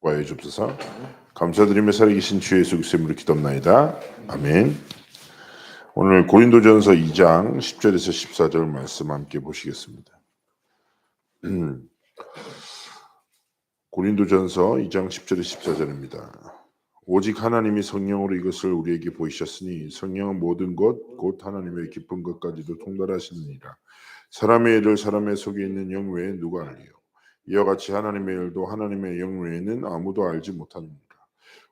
와해 주옵소서. 감사드리며 살아계신 주 예수 그리스도의 이름으로 기도합나이다. 아멘. 오늘 고린도전서 2장 10절에서 14절 말씀 함께 보시겠습니다. 고린도전서 2장 10절에서 14절입니다. 오직 하나님이 성령으로 이것을 우리에게 보이셨으니 성령은 모든 것 곧 하나님의 깊은 것까지도 통달하시느니라. 사람의 일을 사람의 속에 있는 영 외에 누가 알리요. 이와 같이 하나님의 일도 하나님의 영 외에는 아무도 알지 못하느니라.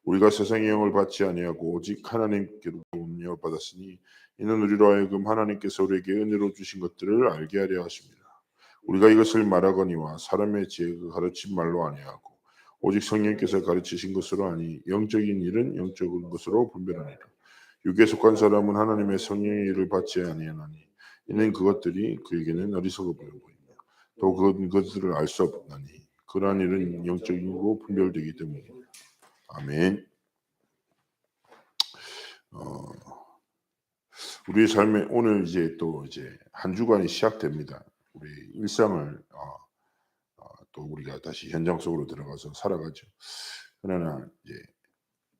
우리가 세상의 영을 받지 아니하고 오직 하나님께로부터 영을 받았으니 이는 우리로 하여금 하나님께서 우리에게 은혜로 주신 것들을 알게 하려 하십니다. 우리가 이것을 말하거니와 사람의 지혜가 가르친 말로 아니하고 오직 성령께서 가르치신 것으로 하니 영적인 일은 영적인 것으로 분별하니라. 육에 속한 사람은 하나님의 성령의 일을 받지 아니하나니 이는 그것들이 그에게는 어리석어 보이며 또 그것들을 알 수 없나니 그러한 일은 영적이고 분별되기 때문이다. 아멘. 우리의 삶에 오늘 이제 한 주간이 시작됩니다. 우리 일상을 또 우리가 다시 현장 속으로 들어가서 살아가죠. 그러나 이제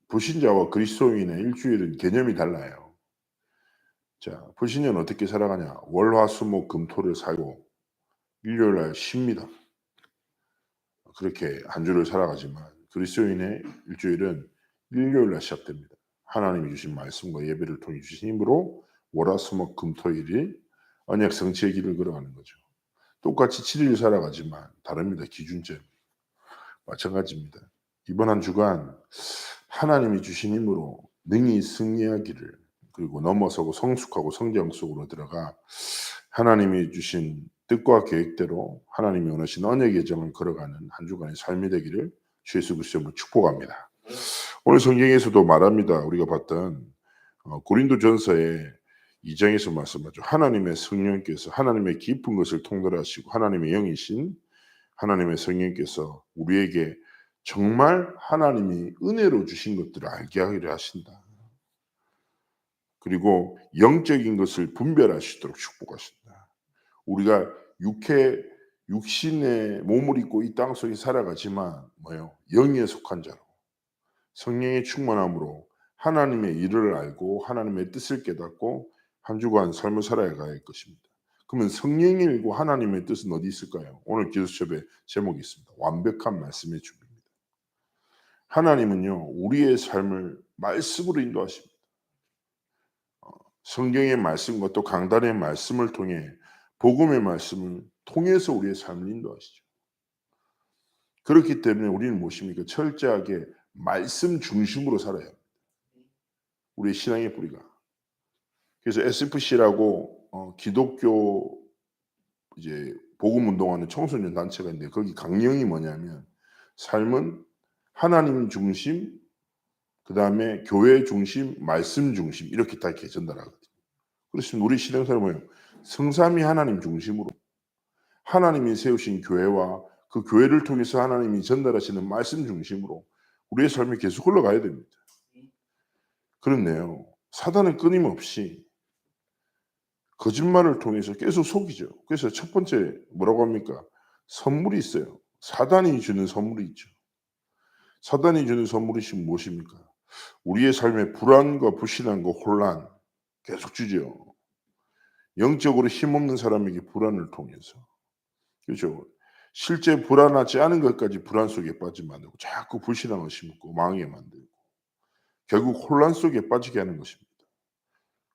불신자와 그리스도인의 일주일은 개념이 달라요. 자, 불신자는 어떻게 살아가냐? 월화수목 금토를 살고 일요일 날 쉽니다. 그렇게 한 주를 살아가지만 그리스도인의 일주일은 일요일 날 시작됩니다. 하나님이 주신 말씀과 예배를 통해 주신 힘으로 월화수목 금토일이 언약 성취의 길을 걸어가는 거죠. 똑같이 7일 살아가지만 다릅니다. 기준점. 마찬가지입니다. 이번 한 주간 하나님이 주신 힘으로 능히 승리하기를 그리고 넘어서고 성숙하고 성장 속으로 들어가 하나님이 주신 뜻과 계획대로 하나님이 원하신 언약의 예정을 걸어가는 한 주간의 삶이 되기를 주 예수 그리스도로 축복합니다. 오늘 성경에서도 말합니다. 우리가 봤던 고린도전서의 2장에서 말씀하죠. 하나님의 성령께서 하나님의 깊은 것을 통달하시고 하나님의 영이신 하나님의 성령께서 우리에게 정말 하나님이 은혜로 주신 것들을 알게 하기를 하신다. 그리고 영적인 것을 분별하시도록 축복하신다. 우리가 육신의 몸을 입고 이 땅 속에 살아가지만 영에 속한 자로 성령의 충만함으로 하나님의 일을 알고 하나님의 뜻을 깨닫고 한 주간 삶을 살아야 할 것입니다. 그러면 성령의 일과 하나님의 뜻은 어디 있을까요? 오늘 기도수첩에 제목이 있습니다. 완벽한 말씀의 준비입니다. 하나님은요 우리의 삶을 말씀으로 인도하십니다. 성경의 말씀과 또 강단의 말씀을 통해 복음의 말씀을 통해서 우리의 삶을 인도하시죠. 그렇기 때문에 우리는 무엇입니까? 철저하게 말씀 중심으로 살아야 합니다. 우리의 신앙의 뿌리가. 그래서 SFC라고 기독교 이제 복음 운동하는 청소년 단체가 있는데 거기 강령이 뭐냐면 삶은 하나님 중심, 그다음에 교회 중심, 말씀 중심 이렇게 다 이렇게 전달하거든요. 그렇습니다. 우리 신앙생활은 뭐예요? 성삼위 하나님 중심으로 하나님이 세우신 교회와 그 교회를 통해서 하나님이 전달하시는 말씀 중심으로 우리의 삶이 계속 흘러가야 됩니다. 그런데요, 사단은 끊임없이 거짓말을 통해서 계속 속이죠. 그래서 첫 번째 뭐라고 합니까? 선물이 있어요. 사단이 주는 선물이 있죠. 사단이 주는 선물이 무엇입니까? 우리의 삶에 불안과 불신함과 혼란 계속 주죠. 영적으로 힘없는 사람에게 불안을 통해서. 그렇죠. 실제 불안하지 않은 것까지 불안 속에 빠지게 만들고 자꾸 불신앙을 심고 망하게 만들고 결국 혼란 속에 빠지게 하는 것입니다.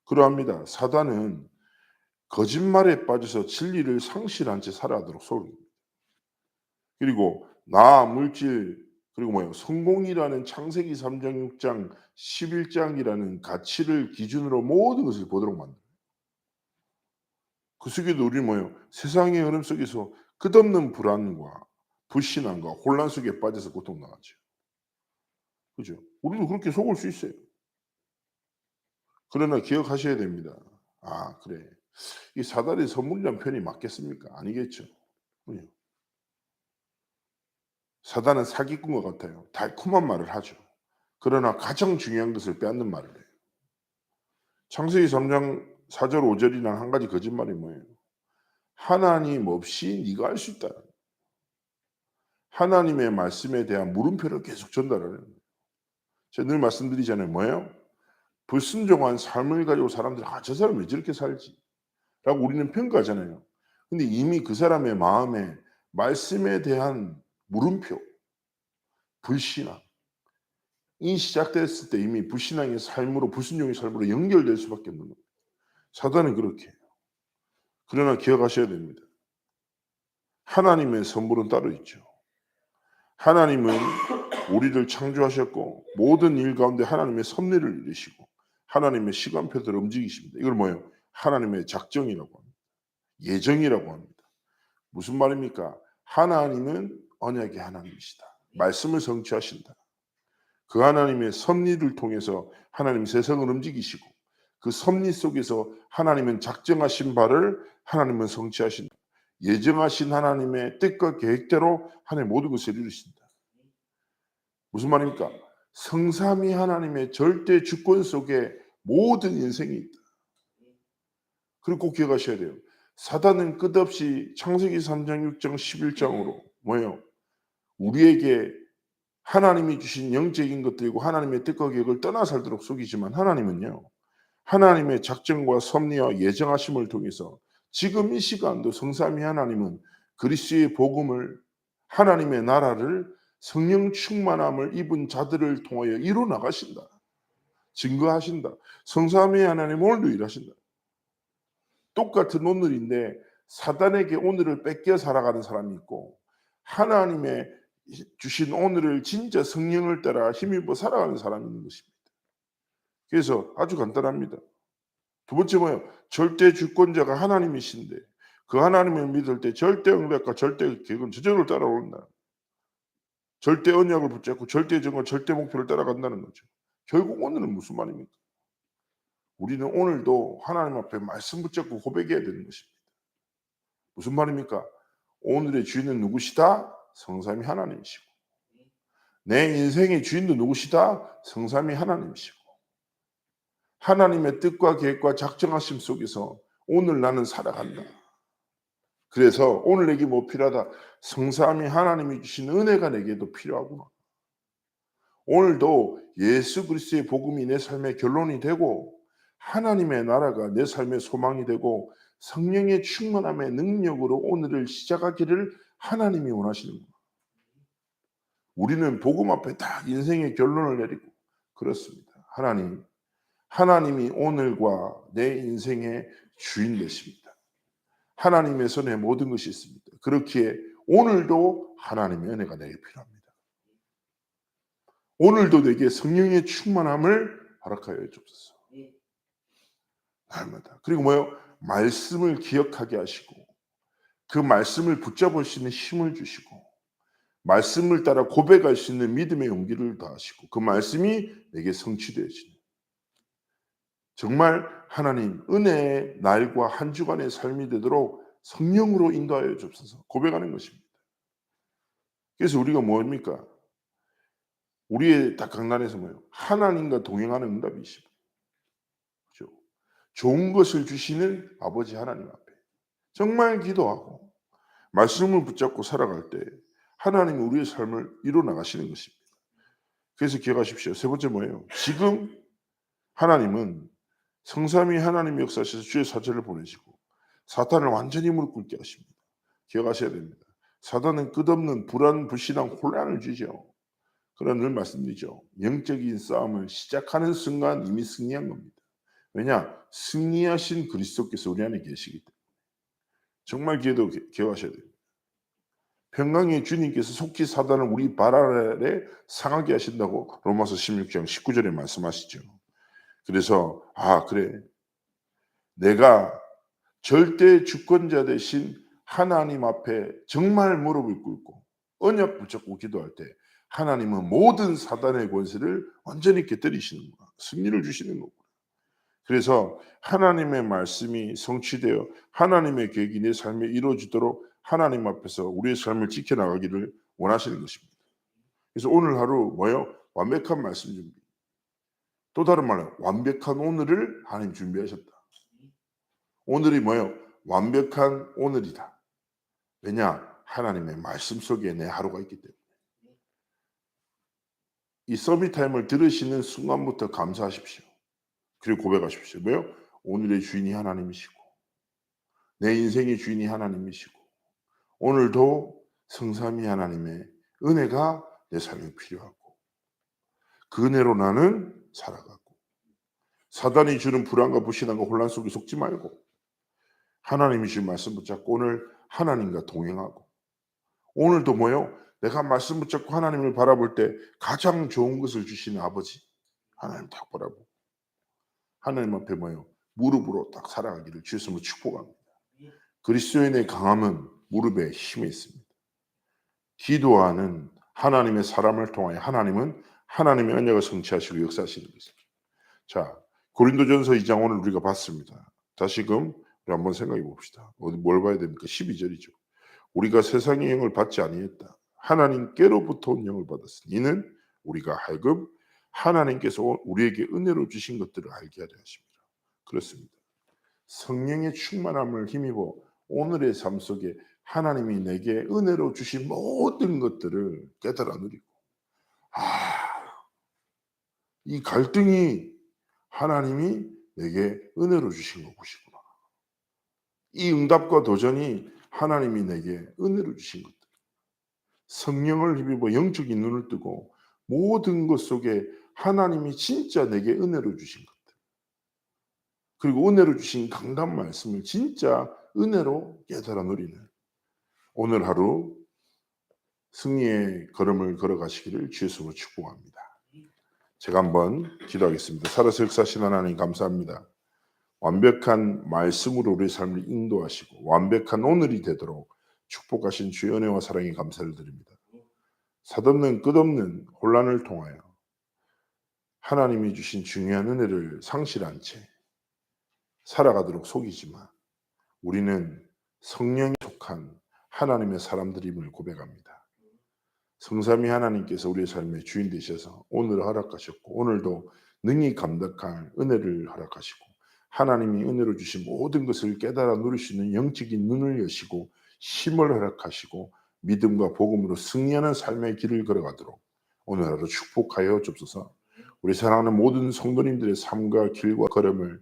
그러합니다. 사단은 거짓말에 빠져서 진리를 상실한 채 살아가도록 속입니다. 그리고 나, 물질, 그리고 성공이라는 창세기 3장, 6장, 11장이라는 가치를 기준으로 모든 것을 보도록 만듭니다. 그 속에도 우리는 세상의 흐름 속에서 끝없는 불안과 불신함과 혼란 속에 빠져서 고통당하죠. 그죠? 우리도 그렇게 속을 수 있어요. 그러나 기억하셔야 됩니다. 아, 그래. 이 사단의 선물이란 표현이 맞겠습니까? 아니겠죠. 그죠? 사단은 사기꾼과 같아요. 달콤한 말을 하죠. 그러나 가장 중요한 것을 빼앗는 말을 해요. 창세기 3장 4절 5절이란 한 가지 거짓말이 뭐예요? 하나님 없이 네가 할 수 있다. 하나님의 말씀에 대한 물음표를 계속 전달하는 거예요. 제가 늘 말씀드리잖아요. 뭐예요? 불순종한 삶을 가지고 사람들이 '아 저 사람 왜 저렇게 살지?' 라고 우리는 평가하잖아요. 근데 이미 그 사람의 마음에 말씀에 대한 물음표, 불신앙 이 시작됐을 때 이미 불신앙의 삶으로 불순종의 삶으로 연결될 수밖에 없는 거예요. 사단은 그렇게 해요. 그러나 기억하셔야 됩니다. 하나님의 선물은 따로 있죠. 하나님은 우리를 창조하셨고 모든 일 가운데 하나님의 섭리를 이루시고 하나님의 시간표대로 움직이십니다. 이걸 뭐예요? 하나님의 작정이라고 합니다. 예정이라고 합니다. 무슨 말입니까? 하나님은 언약의 하나님이시다. 말씀을 성취하신다. 그 하나님의 섭리를 통해서 하나님 세상을 움직이시고 그 섭리 속에서 하나님은 작정하신 바를 하나님은 성취하신다. 예정하신 하나님의 뜻과 계획대로 하나님 모든 것을 이루신다. 무슨 말입니까? 성삼위 하나님의 절대 주권 속에 모든 인생이 있다. 그리고 꼭 기억하셔야 돼요. 사단은 끝없이 창세기 3장, 6장, 11장으로 뭐예요? 우리에게 하나님이 주신 영적인 것들이고 하나님의 뜻과 계획을 떠나 살도록 속이지만 하나님은요. 하나님의 작정과 섭리와 예정하심을 통해서 지금 이 시간도 성삼위 하나님은 그리스도의 복음을 하나님의 나라를 성령 충만함을 입은 자들을 통하여 이루 나가신다. 증거하신다. 성삼위 하나님 오늘도 일하신다. 똑같은 오늘인데 사단에게 오늘을 뺏겨 살아가는 사람이 있고 하나님의 주신 오늘을 진짜 성령을 따라 힘입어 살아가는 사람이 있는 것입니다. 그래서 아주 간단합니다. 두 번째 뭐예요? 절대 주권자가 하나님이신데 그 하나님을 믿을 때 절대 응답과 절대 계획은 저절로 따라온다. 절대 언약을 붙잡고 절대 정과 절대 목표를 따라간다는 거죠. 결국 오늘은 무슨 말입니까? 우리는 오늘도 하나님 앞에 말씀 붙잡고 고백해야 되는 것입니다. 무슨 말입니까? 오늘의 주인은 누구시다? 성삼위 하나님이시고 내 인생의 주인도 누구시다? 성삼위 하나님이시고 하나님의 뜻과 계획과 작정하심 속에서 오늘 나는 살아간다. 그래서 오늘 내게 뭐 필요하다? 성삼위 하나님이 주신 은혜가 내게도 필요하구나. 오늘도 예수 그리스도의 복음이 내 삶의 결론이 되고 하나님의 나라가 내 삶의 소망이 되고 성령의 충만함의 능력으로 오늘을 시작하기를 하나님이 원하시는구나. 우리는 복음 앞에 딱 인생의 결론을 내리고 그렇습니다. 하나님이 오늘과 내 인생의 주인 되십니다. 하나님의 손에 모든 것이 있습니다. 그렇기에 오늘도 하나님의 은혜가 내게 필요합니다. 오늘도 내게 성령의 충만함을 허락하여 주옵소서. 날마다. 그리고 뭐요? 말씀을 기억하게 하시고 그 말씀을 붙잡을 수 있는 힘을 주시고 말씀을 따라 고백할 수 있는 믿음의 용기를 더하시고 그 말씀이 내게 성취되어지는 정말 하나님 은혜의 날과 한 주간의 삶이 되도록 성령으로 인도하여 주옵소서 고백하는 것입니다. 그래서 우리가 뭡니까? 우리의 딱 강단에서 뭐예요? 하나님과 동행하는 응답이십니다. 그렇죠? 좋은 것을 주시는 아버지 하나님 앞에 정말 기도하고 말씀을 붙잡고 살아갈 때 하나님이 우리의 삶을 이루어 나가시는 것입니다. 그래서 기억하십시오. 세 번째 뭐예요? 지금 하나님은 성삼위 하나님이 역사하셔서 주의 사자를 보내시고 사탄을 완전히 무릎 꿇게 하십니다. 기억하셔야 됩니다. 사단은 끝없는 불안, 불신앙, 혼란을 주죠. 그러나 늘 말씀드리죠. 영적인 싸움을 시작하는 순간 이미 승리한 겁니다. 왜냐? 승리하신 그리스도께서 우리 안에 계시기 때문에. 정말 기억하셔야 됩니다. 평강의 주님께서 속히 사단을 우리 발 아래 상하게 하신다고 로마서 16장 19절에 말씀하시죠. 그래서 그래. 내가 절대 주권자 되신 하나님 앞에 정말 무릎을 꿇고 언약 붙잡고 기도할 때 하나님은 모든 사단의 권세를 완전히 깨뜨리시는구나. 승리를 주시는 거구나. 그래서 하나님의 말씀이 성취되어 하나님의 계획이 내 삶에 이루어지도록 하나님 앞에서 우리의 삶을 지켜나가기를 원하시는 것입니다. 그래서 오늘 하루 뭐예요? 완벽한 말씀 준비. 또 다른 말로 완벽한 오늘을 하나님 준비하셨다. 오늘이 뭐예요? 완벽한 오늘이다. 왜냐? 하나님의 말씀 속에 내 하루가 있기 때문에 이 서밋 타임을 들으시는 순간부터 감사하십시오. 그리고 고백하십시오. 뭐요? 오늘의 주인이 하나님이시고 내 인생의 주인이 하나님이시고 오늘도 성삼위 하나님의 은혜가 내 삶에 필요하고 그 은혜로 나는 살아가고 사단이 주는 불안과 불신함과 혼란 속에 속지 말고 하나님이 주신 말씀 붙잡고 오늘 하나님과 동행하고 오늘도 뭐요? 내가 말씀 붙잡고 하나님을 바라볼 때 가장 좋은 것을 주시는 아버지 하나님 딱 바라보고 하나님 앞에 뭐요? 무릎으로 딱 살아가기를 주였으면 축복합니다. 그리스도인의 강함은 무릎에 힘이 있습니다. 기도하는 하나님의 사람을 통하여 하나님은 하나님의 언약을 성취하시고 역사하시는 것입니다. 자, 고린도전서 2장 오늘 우리가 봤습니다. 다시금 우리 한번 생각해 봅시다. 뭘 봐야 됩니까? 12절이죠. 우리가 세상의 영을 받지 아니했다. 하나님께로부터 온 영을 받았으니 이는 우리가 하여금 하나님께서 우리에게 은혜로 주신 것들을 알게 하려 하십니다. 그렇습니다. 성령의 충만함을 힘입어 오늘의 삶 속에 하나님이 내게 은혜로 주신 모든 것들을 깨달아 누리고 이 갈등이 하나님이 내게 은혜로 주신 것이구나. 이 응답과 도전이 하나님이 내게 은혜로 주신 것들. 성령을 힘입어 영적인 눈을 뜨고 모든 것 속에 하나님이 진짜 내게 은혜로 주신 것들. 그리고 은혜로 주신 강단 말씀을 진짜 은혜로 깨달아 누리는 오늘 하루 승리의 걸음을 걸어가시기를 주의 이름으로 축복합니다. 제가 한번 기도하겠습니다. 살아서 역사하신 하나님 감사합니다. 완벽한 말씀으로 우리의 삶을 인도하시고 완벽한 오늘이 되도록 축복하신 주의 은혜와 사랑에 감사를 드립니다. 삿없는 끝없는 혼란을 통하여 하나님이 주신 중요한 은혜를 상실한 채 살아가도록 속이지만 우리는 성령에 속한 하나님의 사람들임을 고백합니다. 성삼위 하나님께서 우리의 삶의 주인 되셔서 오늘을 허락하셨고 오늘도 능히 감당할 은혜를 허락하시고 하나님이 은혜로 주신 모든 것을 깨달아 누릴 수 있는 영적인 눈을 여시고 힘을 허락하시고 믿음과 복음으로 승리하는 삶의 길을 걸어가도록 오늘 하루 축복하여 주옵소서. 우리 사랑하는 모든 성도님들의 삶과 길과 걸음을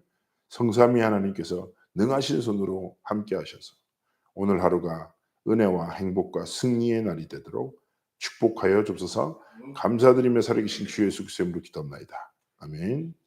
성삼위 하나님께서 능하신 손으로 함께 하셔서 오늘 하루가 은혜와 행복과 승리의 날이 되도록 축복하여 주옵소서. 감사드리며 살아계신 주 예수 그리스도의 이름으로 기도합나이다. 아멘.